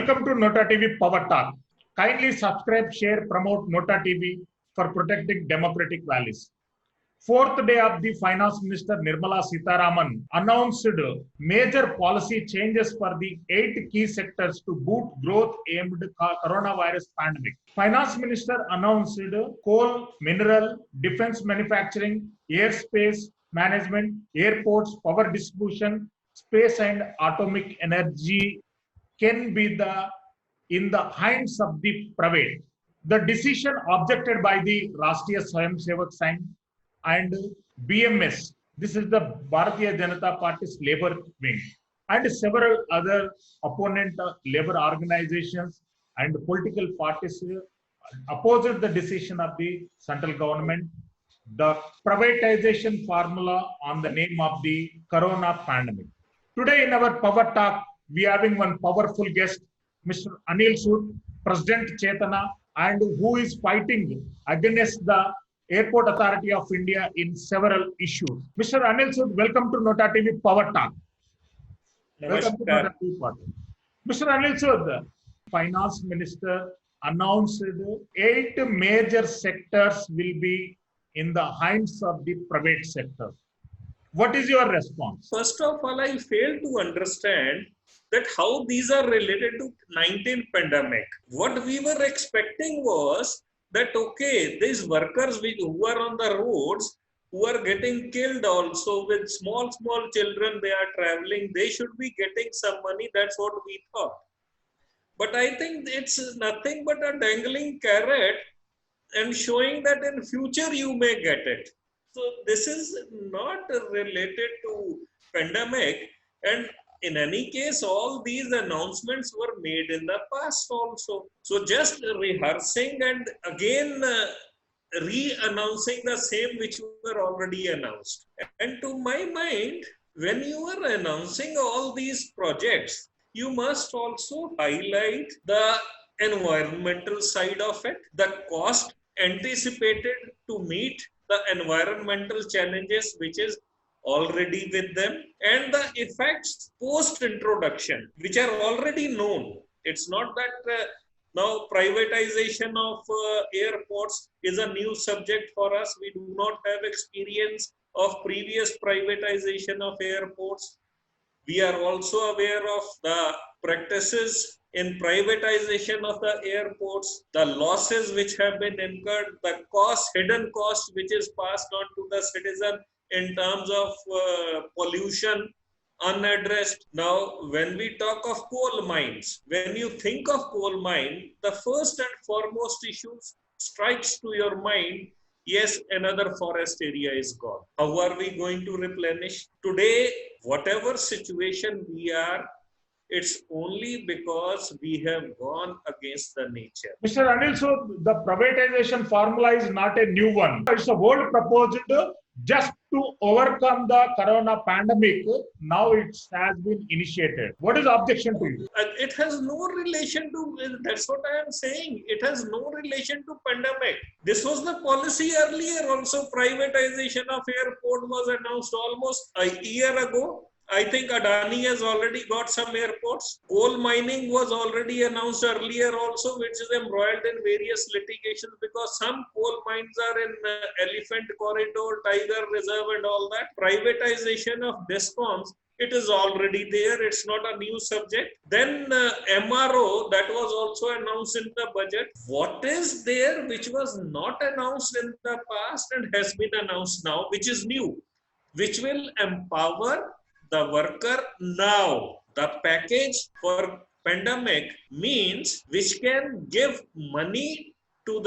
Welcome to Nota TV Power Talk. Kindly subscribe, share, promote Nota TV for protecting democratic values. Fourth day of the Finance Minister Nirmala Sitharaman announced major policy changes for the 8 key sectors to boost growth aimed coronavirus pandemic. Finance Minister announced coal, mineral, defense manufacturing, airspace management, airports, power distribution, space and atomic energy can be in the hands of the private. The decision objected by the Rashtriya Swayamsevak Sangh and BMS, this is the Bharatiya Janata Party's labor wing, and several other opponent labor organizations and political parties opposed the decision of the central government, the privatization formula on the name of the corona pandemic. Today in our Power Talk, we are having one powerful guest, Mr. Anil Sood, President Chetana, and who is fighting against the Airport Authority of India in several issues. Mr. Anil Sood, welcome to Nota TV Power Talk. Welcome to Nota TV Power Talk. Mr. Anil Sood, Finance Minister announced 8 major sectors will be in the hands of the private sector. What is your response? First of all, I fail to understand that how these are related to 19 pandemic. What we were expecting was that, okay, these workers who are on the roads, who are getting killed also with small children, they are traveling, they should be getting some money. That's what we thought. But I think it's nothing but a dangling carrot and showing that in future you may get it. So this is not related to pandemic, and in any case, all these announcements were made in the past also. So just rehearsing and again re-announcing the same which were already announced. And to my mind, when you are announcing all these projects, you must also highlight the environmental side of it, the cost anticipated to meet the environmental challenges which is already with them, and the effects post-introduction which are already known. It's not that now privatization of airports is a new subject for us. We do not have experience of previous privatization of airports. We are also aware of the practices in privatization of the airports, the losses which have been incurred, the cost, hidden cost which is passed on to the citizen in terms of pollution unaddressed. Now, when we talk of coal mines, when you think of coal mine, the first and foremost issue strikes to your mind, yes, another forest area is gone. How are we going to replenish? Today, whatever situation we are, it's only because we have gone against the nature. Mr. Anil, so the privatization formula is not a new one. It's a old proposed just to overcome the corona pandemic. Now it has been initiated. What is the objection to you? It has no relation to, that's what I am saying. It has no relation to pandemic. This was the policy earlier also. Privatization of airport was announced almost a year ago. I think Adani has already got some airports. Coal mining was already announced earlier also, which is embroiled in various litigations because some coal mines are in Elephant Corridor, Tiger Reserve and all that. Privatization of DISCOMs, it is already there. It's not a new subject. Then MRO, that was also announced in the budget. What is there which was not announced in the past and has been announced now, which is new, which will empower the worker now? The package for pandemic means which can give money to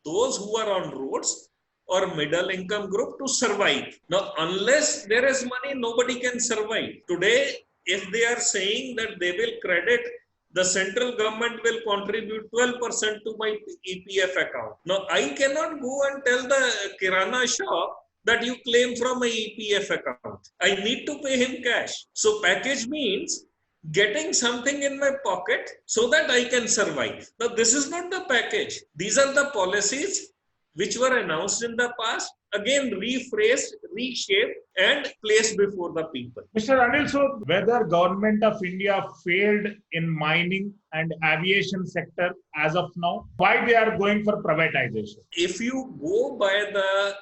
those who are on roads or middle income group to survive. Now, unless there is money, nobody can survive. Today, if they are saying that they will credit, the central government will contribute 12% to my EPF account. Now, I cannot go and tell the Kirana shop that you claim from my EPF account. I need to pay him cash. So package means getting something in my pocket so that I can survive. Now this is not the package. These are the policies which were announced in the past, again rephrased, reshaped, and placed before the people. Mr. Anil, so whether government of India failed in mining and aviation sector as of now, why they are going for privatization? If you go by the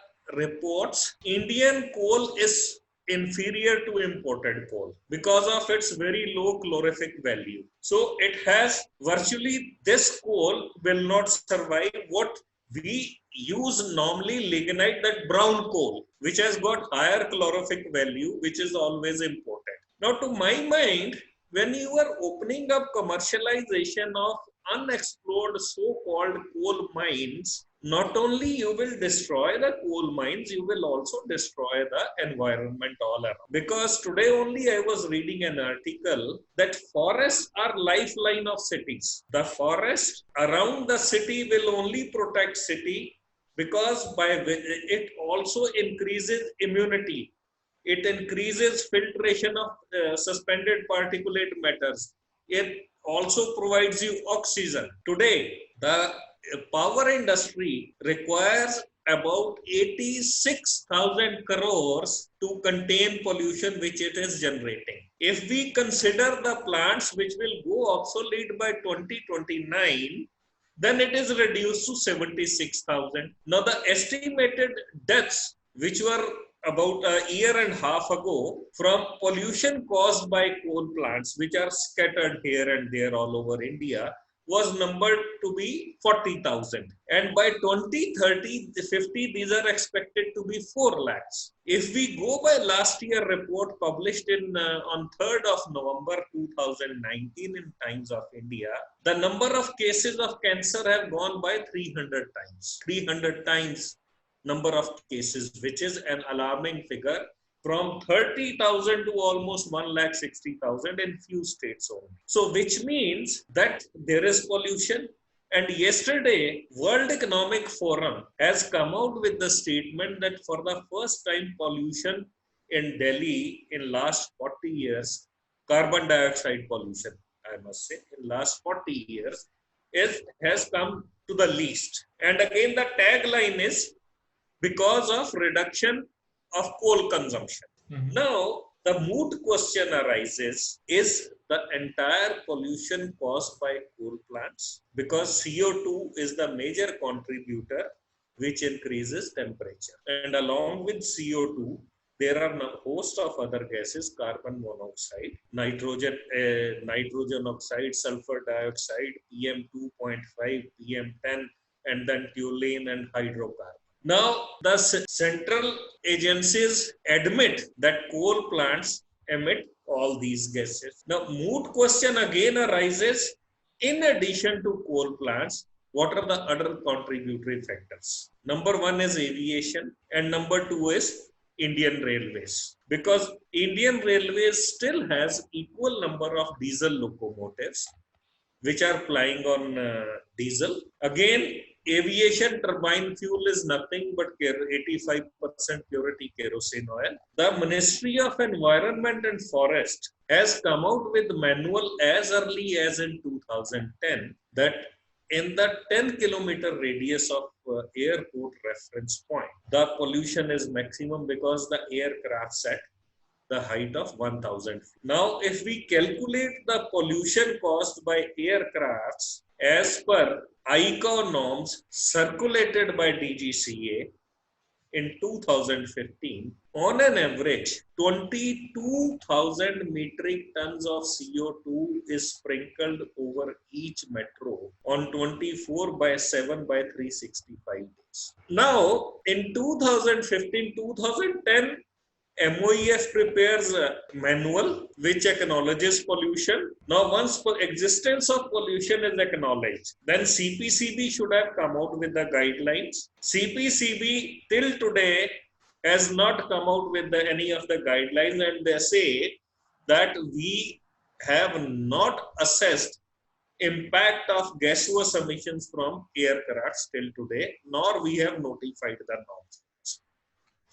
reports, Indian coal is inferior to imported coal because of its very low calorific value. So it has virtually, this coal will not survive what we use normally, lignite, that brown coal, which has got higher calorific value, which is always imported. Now, to my mind, when you are opening up commercialization of unexplored so-called coal mines, not only you will destroy the coal mines, you will also destroy the environment all around. Because today only I was reading an article that forests are lifeline of cities. The forest around the city will only protect city because by it also increases immunity. It increases filtration of suspended particulate matters. It also provides you oxygen. Today, the power industry requires about 86,000 crores to contain pollution which it is generating. If we consider the plants which will go obsolete by 2029, then it is reduced to 76,000. Now the estimated deaths which were about a year and a half ago from pollution caused by coal plants, which are scattered here and there all over India, was numbered to be 40,000. And by 2030, 50, these are expected to be 4 lakhs. If we go by last year report published on 3rd of November 2019 in Times of India, the number of cases of cancer have gone by 300 times. 300 times number of cases, which is an alarming figure, from 30,000 to almost 1,60,000 in few states only. So which means that there is pollution. And yesterday, World Economic Forum has come out with the statement that for the first time pollution in Delhi in last 40 years, carbon dioxide pollution, I must say, in last 40 years, has come to the least. And again, the tagline is because of reduction of coal consumption. Now, the moot question arises, is the entire pollution caused by coal plants? Because CO2 is the major contributor which increases temperature. And along with CO2, there are a host of other gases, carbon monoxide, nitrogen oxide, sulfur dioxide, PM2.5, PM10, and then toluene and hydrocarbon. Now, the central agencies admit that coal plants emit all these gases. Now, moot question again arises, in addition to coal plants, what are the other contributory factors? Number 1 is aviation, and number 2 is Indian Railways. Because Indian Railways still has equal number of diesel locomotives, which are plying on diesel. Again, aviation turbine fuel is nothing but 85% purity kerosene oil. The Ministry of Environment and Forest has come out with manual as early as in 2010 that in the 10-kilometer radius of airport reference point, the pollution is maximum because the aircraft at the height of 1,000 feet. Now, if we calculate the pollution caused by aircrafts as per ICAO norms circulated by DGCA in 2015, on an average, 22,000 metric tons of CO2 is sprinkled over each metro on 24/7 by 365 days. Now, in 2015-2010, MOEF prepares a manual which acknowledges pollution. Now, once existence of pollution is acknowledged, then CPCB should have come out with the guidelines. CPCB till today has not come out with any of the guidelines, and they say that we have not assessed impact of gaseous emissions from aircrafts till today, nor we have notified the norms.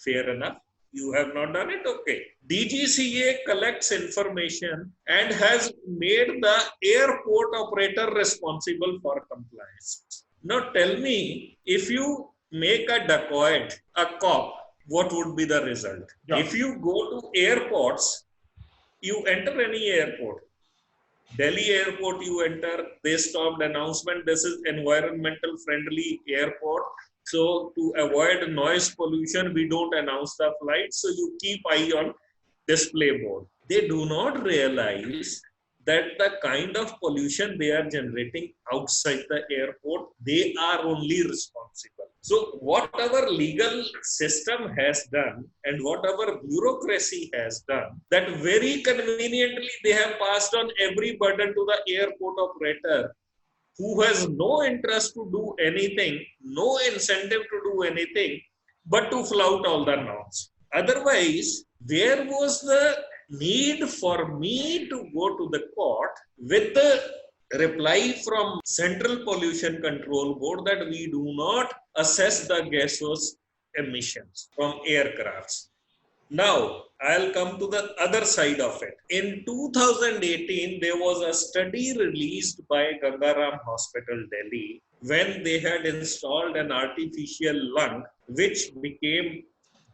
Fair enough. You have not done it? Okay. DGCA collects information and has made the airport operator responsible for compliance. Now tell me, if you make a dacoit, a cop, what would be the result? Yeah. If you go to airports, you enter any airport. Delhi airport, you enter, they stopped announcement, this is environmental friendly airport. So to avoid noise pollution, we don't announce the flight. So you keep eye on display board. They do not realize that the kind of pollution they are generating outside the airport, they are only responsible. So whatever legal system has done and whatever bureaucracy has done, that very conveniently they have passed on every burden to the airport operator, who has no interest to do anything, no incentive to do anything, but to flout all the norms. Otherwise, where was the need for me to go to the court with the reply from Central Pollution Control Board that we do not assess the gaseous emissions from aircrafts? Now, I'll come to the other side of it. In 2018, there was a study released by Gangaram Hospital, Delhi, when they had installed an artificial lung, which became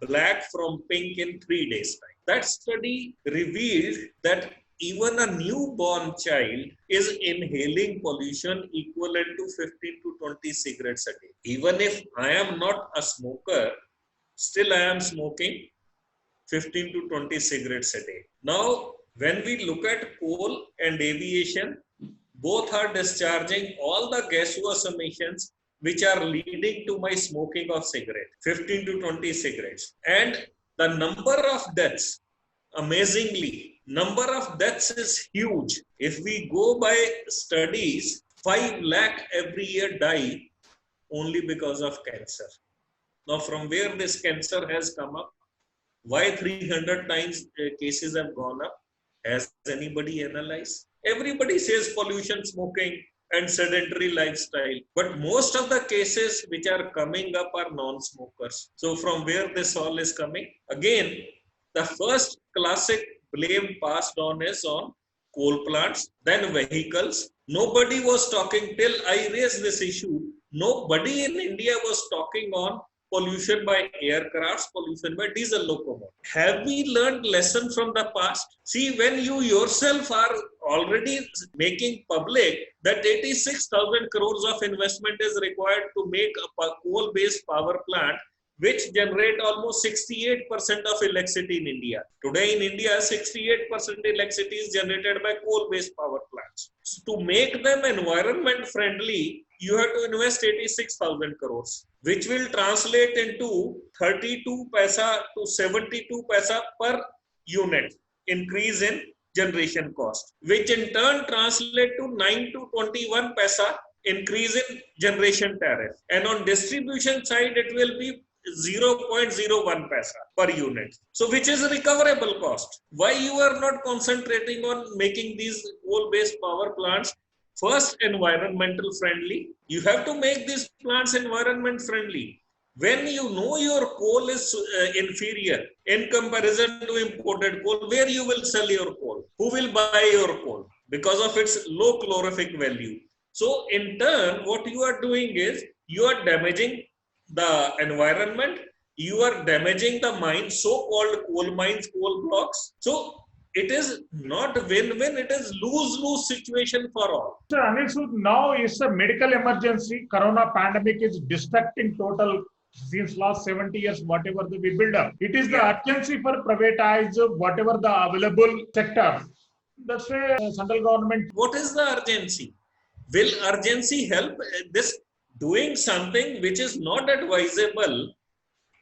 black from pink in 3 days' time. That study revealed that even a newborn child is inhaling pollution equivalent to 15 to 20 cigarettes a day. Even if I am not a smoker, still I am smoking 15 to 20 cigarettes a day. Now, when we look at coal and aviation, both are discharging all the gaseous emissions which are leading to my smoking of cigarette, 15 to 20 cigarettes. And the number of deaths, amazingly, number of deaths is huge. If we go by studies, 5 lakh every year die only because of cancer. Now, from where this cancer has come up? Why 300 times cases have gone up? Has anybody analyzed? Everybody says pollution, smoking, and sedentary lifestyle. But most of the cases which are coming up are non-smokers. So from where this all is coming? Again, the first classic blame passed on is on coal plants, then vehicles. Nobody was talking till I raised this issue. Nobody in India was talking on pollution by aircrafts, pollution by diesel locomotive. Have we learned lesson from the past? See, when you yourself are already making public that 86,000 crores of investment is required to make a coal-based power plant, which generate almost 68% of electricity in India. Today in India, 68% electricity is generated by coal-based power plants. So to make them environment friendly, you have to invest 86,000 crores, which will translate into 32 paisa to 72 paisa per unit increase in generation cost, which in turn translate to 9 to 21 paisa increase in generation tariff. And on distribution side, it will be 0.01 paisa per unit. So which is a recoverable cost. Why you are not concentrating on making these coal-based power plants first environmental friendly? You have to make these plants environment friendly. When you know your coal is inferior in comparison to imported coal, where you will sell your coal? Who will buy your coal? Because of its low calorific value. So in turn, what you are doing is you are damaging the environment, you are damaging the mines, so-called coal mines, coal blocks. So it is not win-win, it is lose-lose situation for all. Sir Anil Sood, now is a medical emergency. Corona pandemic is destructing total since last 70 years, whatever we build up. It is the urgency for privatize whatever the available sector. That's why central government. What is the urgency? Will urgency help this doing something which is not advisable?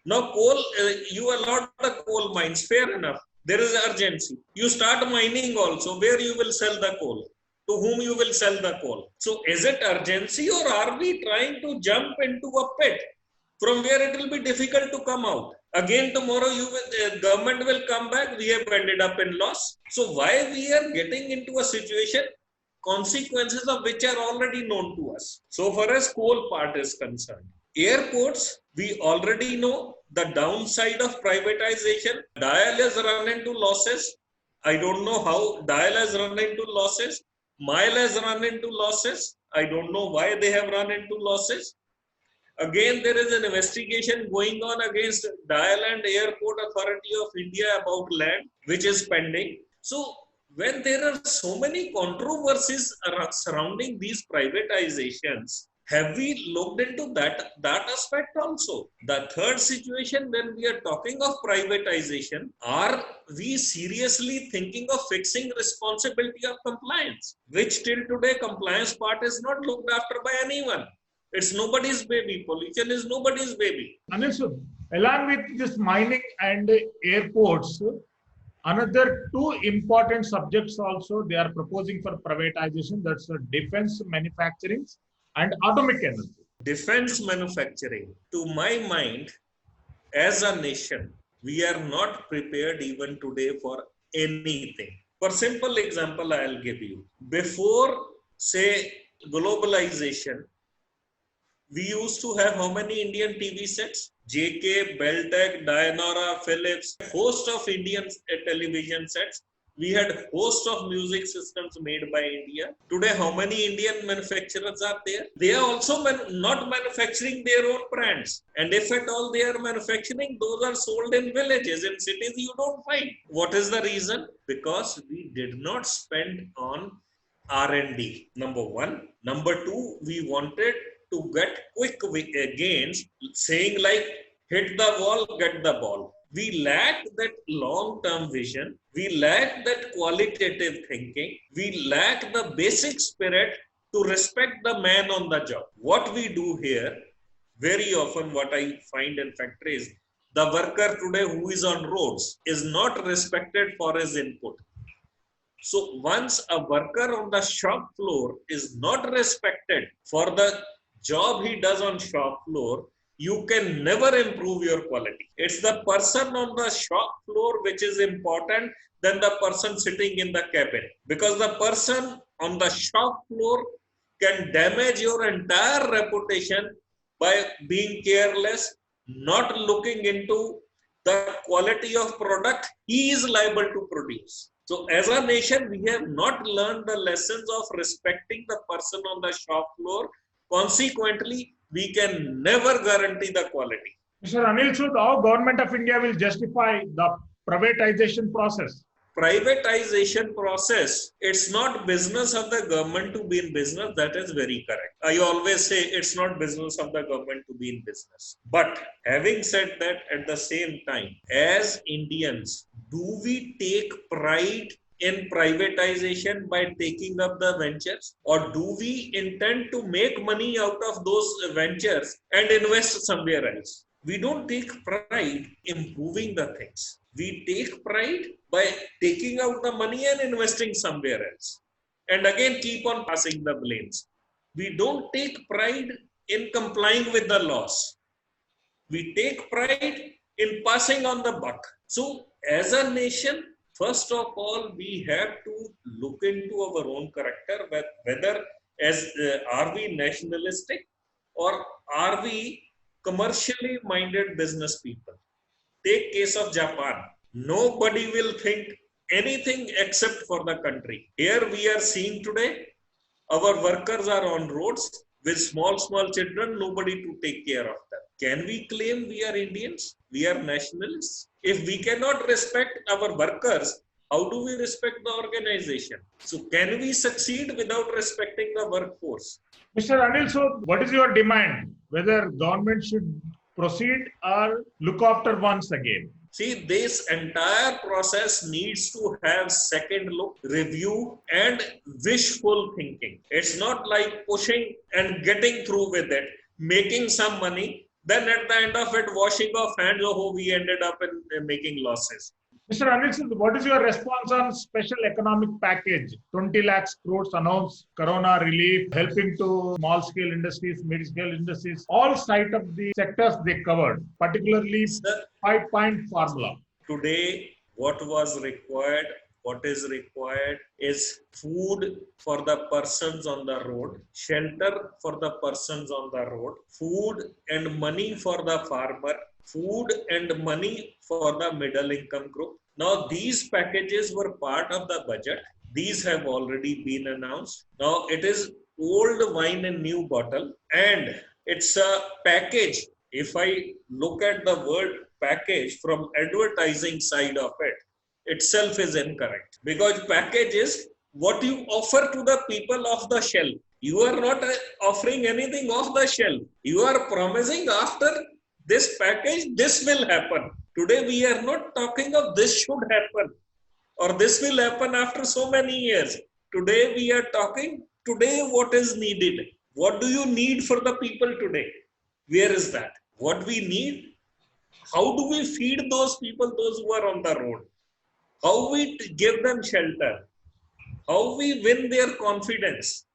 Now coal, you allot the coal mines, fair enough. There is urgency. You start mining also, where you will sell the coal, to whom you will sell the coal. So is it urgency, or are we trying to jump into a pit from where it will be difficult to come out? Again tomorrow government will come back, we have ended up in loss. So why we are getting into a situation, consequences of which are already known to us? So far as coal part is concerned. Airports, we already know the downside of privatization. DIAL has run into losses. I don't know how DIAL has run into losses. MILE has run into losses. I don't know why they have run into losses. Again, there is an investigation going on against Dial Airport Authority of India about land, which is pending. So, when there are so many controversies surrounding these privatizations, have we looked into that aspect also? The third situation, when we are talking of privatization, are we seriously thinking of fixing responsibility of compliance, which till today compliance part is not looked after by anyone? It's nobody's baby. Pollution is nobody's baby. Anil, so along with this mining and airports, another two important subjects also they are proposing for privatization. That's the defense manufacturing and atomic energy. Defense manufacturing, to my mind, as a nation, we are not prepared even today for anything. For simple example, I'll give you. Before, say, globalization, we used to have how many Indian TV sets? JK, Beltec, Dianora, Philips, host of Indian television sets. We had host of music systems made by India. Today, how many Indian manufacturers are there? They are also not manufacturing their own brands. And if at all they are manufacturing, those are sold in villages. In cities, you don't find. What is the reason? Because we did not spend on R&D, number one. Number two, we wanted to get quick gains, saying like, hit the wall, get the ball. We lacked that long-term vision. We lacked that qualitative thinking. We lack the basic spirit to respect the man on the job. What we do here, very often what I find in factories, the worker today who is on roads is not respected for his input. So once a worker on the shop floor is not respected for the job he does on shop floor, you can never improve your quality. It's the person on the shop floor which is important than the person sitting in the cabin. Because the person on the shop floor can damage your entire reputation by being careless, not looking into the quality of product he is liable to produce. So as a nation, we have not learned the lessons of respecting the person on the shop floor. Consequently, we can never guarantee the quality. Mr. Anil Sood, how Government of India will justify the privatization process? Privatization process, it's not business of the government to be in business. That is very correct. I always say it's not business of the government to be in business. But having said that, at the same time, as Indians, do we take pride in privatization by taking up the ventures, or do we intend to make money out of those ventures and invest somewhere else? We don't take pride in improving the things. We take pride by taking out the money and investing somewhere else. And again, keep on passing the blames. We don't take pride in complying with the laws. We take pride in passing on the buck. So as a nation, first of all, we have to look into our own character, whether are we nationalistic or are we commercially minded business people. Take case of Japan. Nobody will think anything except for the country. Here we are seeing today, our workers are on roads with small children, nobody to take care of them. Can we claim we are Indians? We are nationalists? If we cannot respect our workers, how do we respect the organization? So can we succeed without respecting the workforce? Mr. Anil Sood, what is your demand? Whether government should proceed or look after once again? See, this entire process needs to have second look, review, and wishful thinking. It's not like pushing and getting through with it, making some money, then at the end of it, washing off hands, oh, we ended up in making losses. Mr. Anil Sood, what is your response on special economic package? 20 lakhs crores announced, Corona relief, helping to small scale industries, mid scale industries, all side of the sectors they covered, particularly 5-point formula. Today, what was required, what is required is food for the persons on the road, shelter for the persons on the road, food and money for the farmer, food and money for the middle income group. Now, these packages were part of the budget. These have already been announced. Now, it is old wine in new bottle. And It's a package. If I look at the word package from advertising side of it, itself is incorrect, because package is what you offer to the people off the shelf. You are not offering anything off the shelf. You are promising after this package, this will happen. Today we are not talking of this should happen or this will happen after so many years. Today we are talking today what is needed. What do you need for the people today? Where is that? What we need? How do we feed those people, those who are on the road? How we give them shelter? How we win their confidence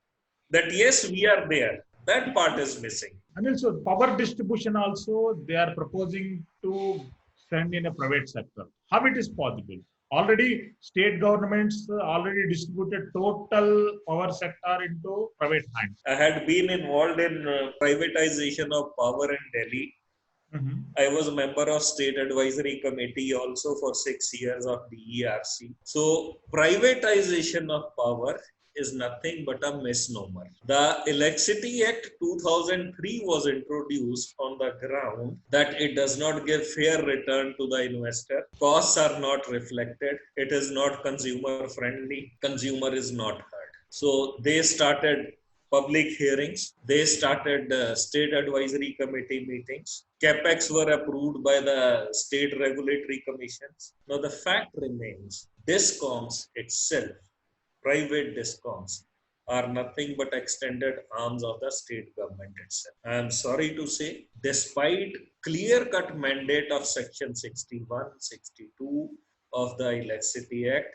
that yes, we are there? That part is missing. And also power distribution also, they are proposing to send in a private sector. How it is possible? Already state governments already distributed total power sector into private hands. I had been involved in privatization of power in Delhi. I was a member of State Advisory Committee also for 6 years of DERC. So privatization of power is nothing but a misnomer. The Electricity Act 2003 was introduced on the ground that it does not give fair return to the investor. Costs are not reflected. It is not consumer friendly. Consumer is not heard. So they started public hearings. They started state advisory committee meetings. CapEx were approved by the state regulatory commissions. Now the fact remains, DISCOMs itself, private DISCOMs, are nothing but extended arms of the state government itself. I am sorry to say, despite clear-cut mandate of Section 61, 62 of the Electricity Act,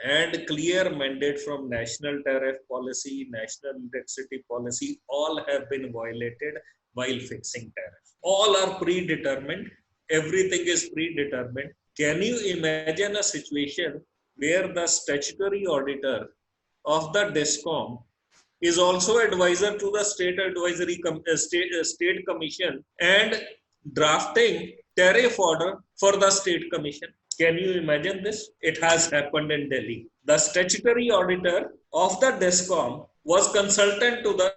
and clear mandate from National Tariff Policy, National Electricity Policy, all have been violated while fixing tariff. All are predetermined. Everything is predetermined. Can you imagine a situation where the statutory auditor of the DISCOM is also advisor to the state advisory state commission and drafting tariff order for the state commission? Can you imagine this? It has happened in Delhi. The statutory auditor of the DISCOM was consultant to the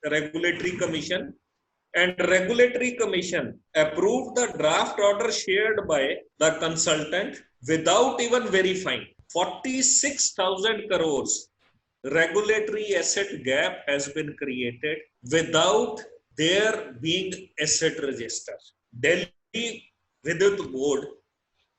regulatory commission, and regulatory commission approved the draft order shared by the consultant without even verifying. 46,000 crores regulatory asset gap has been created without there being asset register. Delhi Vidyut Board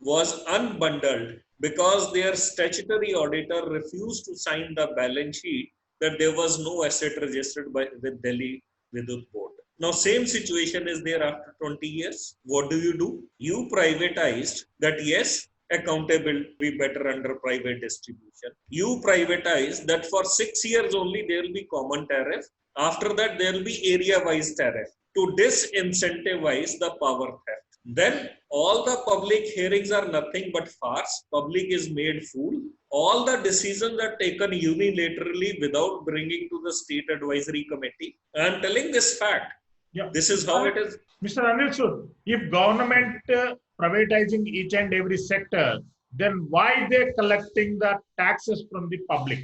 was unbundled because their statutory auditor refused to sign the balance sheet that there was no asset registered with Delhi Vidyut Board. Now, same situation is there after 20 years. What do? You privatized that, yes, accountable will be better under private distribution. You privatize that for 6 years only there will be common tariff. After that, there will be area-wise tariff to disincentivize the power theft. Then all the public hearings are nothing but farce. Public is made fool. All the decisions are taken unilaterally without bringing to the state advisory committee. I am telling this fact. Yeah. This is how it is. Mr. Anil Sood, if government privatizing each and every sector, then why they collecting the taxes from the public?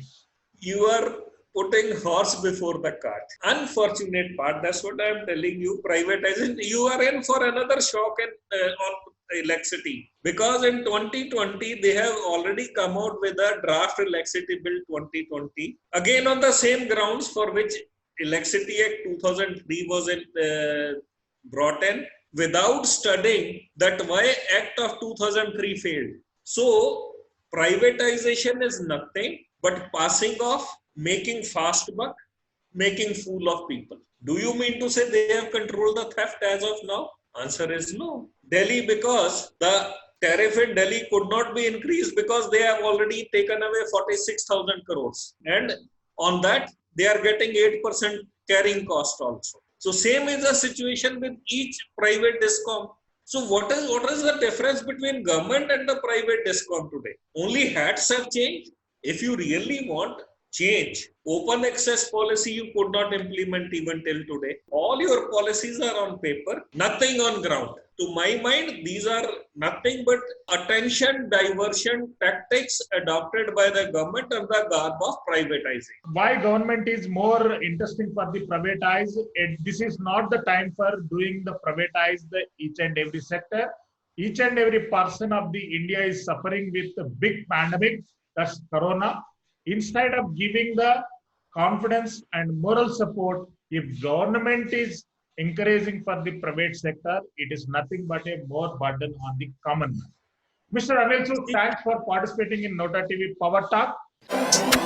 You are putting horse before the cart. Unfortunate part, that's what I am telling you. Privatizing, you are in for another shock on electricity. Because in 2020, they have already come out with a draft electricity bill 2020. Again on the same grounds for which Electricity Act 2003 was brought in, without studying that why Act of 2003 failed. So privatization is nothing but passing off, making fast buck, making fool of people. Do you mean to say they have controlled the theft as of now? Answer is no. Delhi, because the tariff in Delhi could not be increased because they have already taken away 46,000 crores. And on that, they are getting 8% carrying cost also. So same is the situation with each private DISCOM. So what is the difference between government and the private DISCOM today? Only hats have changed. If you really want change. Open access policy you could not implement even till today. All your policies are on paper, nothing on ground. To my mind, these are nothing but attention diversion tactics adopted by the government under the garb of privatizing. Why government is more interesting for the privatize? This is not the time for doing the privatize the each and every sector. Each and every person of the India is suffering with a big pandemic, that's Corona. Instead of giving the confidence and moral support, if government is encouraging for the private sector, it is nothing but a more burden on the common man. Mr. Anil Sood, thanks for participating in Nota TV Power Talk.